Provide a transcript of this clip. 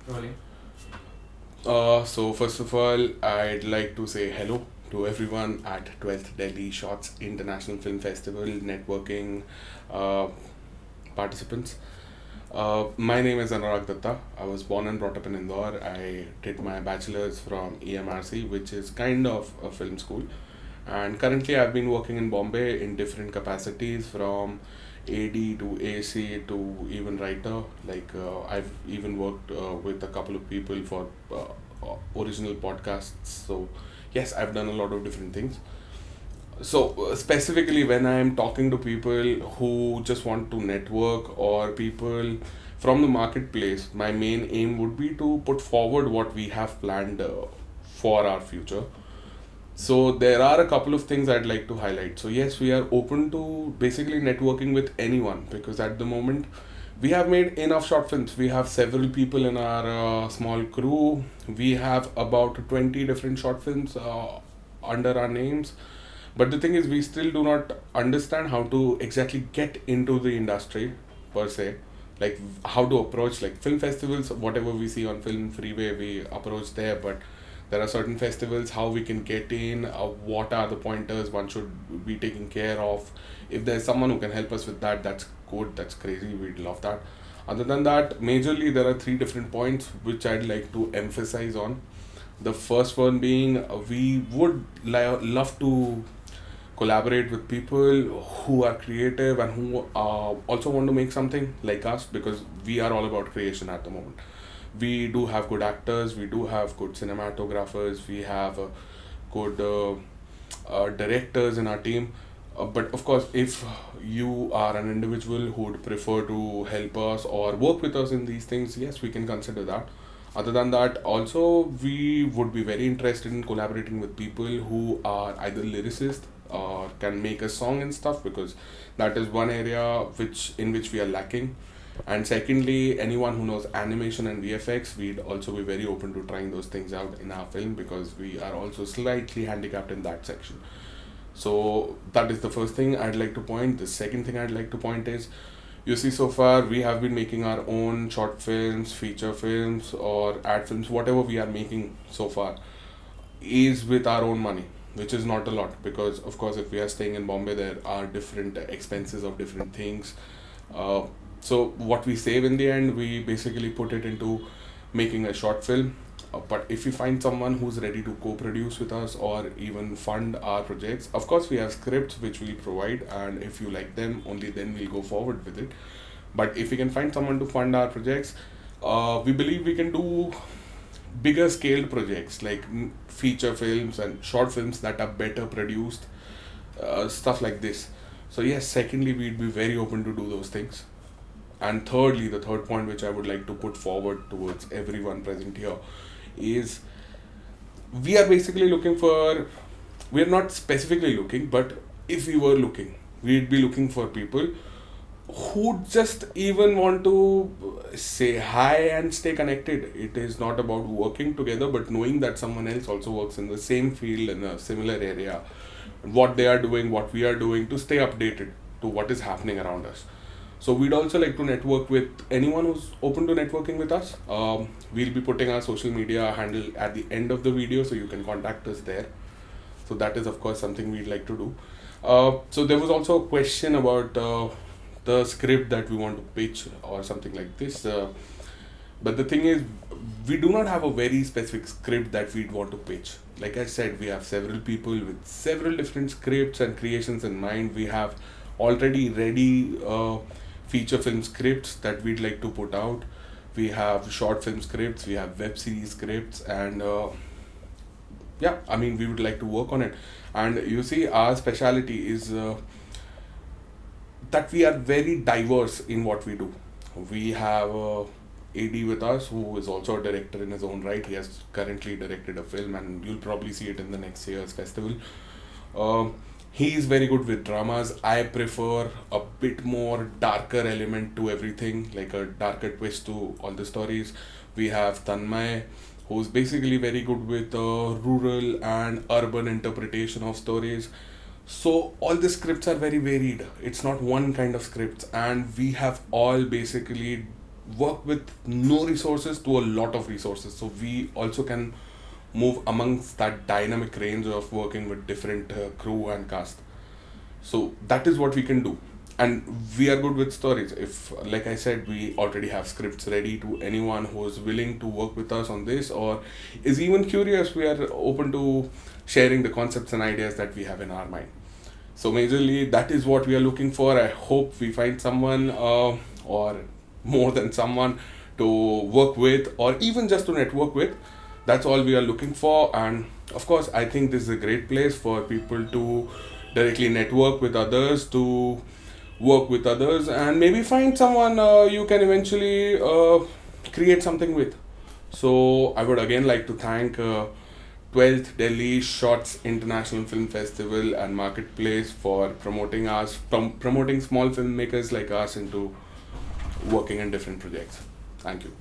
Rolling. So first of all, I'd like to say hello to everyone at 12th Delhi Shots International Film Festival networking uh, participants. My name is Anurag Dutta. I was born and brought up in Indore. I did my bachelor's from EMRC, which is kind of a film school. And currently, I've been working in Bombay in different capacities from AD to AC to even writer. I've even worked with a couple of people for original podcasts. So, yes, I've done a lot of different things. So, specifically, when I'm talking to people who just want to network or people from the marketplace, my main aim would be to put forward what we have planned for our future. So there are a couple of things I'd like to highlight. So yes, we are open to basically networking with anyone because at the moment we have made enough short films. We have several people in our small crew. We have about 20 different short films under our names. But the thing is, we still do not understand how to exactly get into the industry per se. Like how to approach like film festivals, whatever we see on Film Freeway, we approach there. But there are certain festivals, how we can get in, what are the pointers one should be taking care of. If there's someone who can help us with that, that's good, that's crazy, we'd love that. Other than that, majorly there are three different points which I'd like to emphasize on. The first one being we would love to collaborate with people who are creative and who also want to make something like us because we are all about creation at the moment. We do have good actors, we do have good cinematographers, we have good directors in our team. But of course, if you are an individual who would prefer to help us or work with us in these things, yes, we can consider that. Other than that, also, we would be very interested in collaborating with people who are either lyricists or can make a song and stuff because that is one area which we are lacking. And secondly, anyone who knows animation and VFX, we'd also be very open to trying those things out in our film because we are also slightly handicapped in that section. So that is the first thing I'd like to point. The second thing I'd like to point is, you see, so far we have been making our own short films, feature films, or ad films, whatever we are making so far is with our own money, which is not a lot because, of course, if we are staying in Bombay, there are different expenses of different things. Uh, so what we save in the end, we basically put it into making a short film. But if we find someone who's ready to co-produce with us or even fund our projects, of course we have scripts which we'll provide, and if you like them, only then we'll go forward with it. But if we can find someone to fund our projects, we believe we can do bigger scaled projects like feature films and short films that are better produced, stuff like this. So yes, secondly, we'd be very open to do those things. And thirdly, the third point which I would like to put forward towards everyone present here is we are basically looking for, we are not specifically looking, but if we were looking, we'd be looking for people who just even want to say hi and stay connected. It is not about working together, but knowing that someone else also works in the same field in a similar area, what they are doing, what we are doing, to stay updated to what is happening around us. So we'd also like to network with anyone who's open to networking with us. We'll be putting our social media handle at the end of the video, so you can contact us there. So that is, of course, something we'd like to do. So there was also a question about the script that we want to pitch or something like this. But the thing is, we do not have a very specific script that we'd want to pitch. Like I said, we have several people with several different scripts and creations in mind. We have already ready feature film scripts that we'd like to put out. We have short film scripts, we have web series scripts, and yeah, I mean, we would like to work on it. And you see, our speciality is that we are very diverse in what we do. We have AD with us, who is also a director in his own right. He has currently directed a film, and you'll probably see it in the next year's festival. Um, he is very good with dramas. I prefer a bit more darker element to everything, like a darker twist to all the stories. We have Tanmay, who's basically very good with rural and urban interpretation of stories. So all the scripts are very varied. It's not one kind of scripts, and we have all basically work with no resources to a lot of resources. So we also can move amongst that dynamic range of working with different crew and cast. So that is what we can do. And we are good with stories. If, like I said, we already have scripts ready to anyone who is willing to work with us on this or is even curious, we are open to sharing the concepts and ideas that we have in our mind. So majorly that is what we are looking for. I hope we find someone or more than someone to work with or even just to network with. That's all we are looking for. And of course, I think this is a great place for people to directly network with others, to work with others, and maybe find someone you can eventually create something with. So I would again like to thank 12th Delhi Shots International Film Festival and Marketplace for promoting us, promoting small filmmakers like us into working in different projects. Thank you.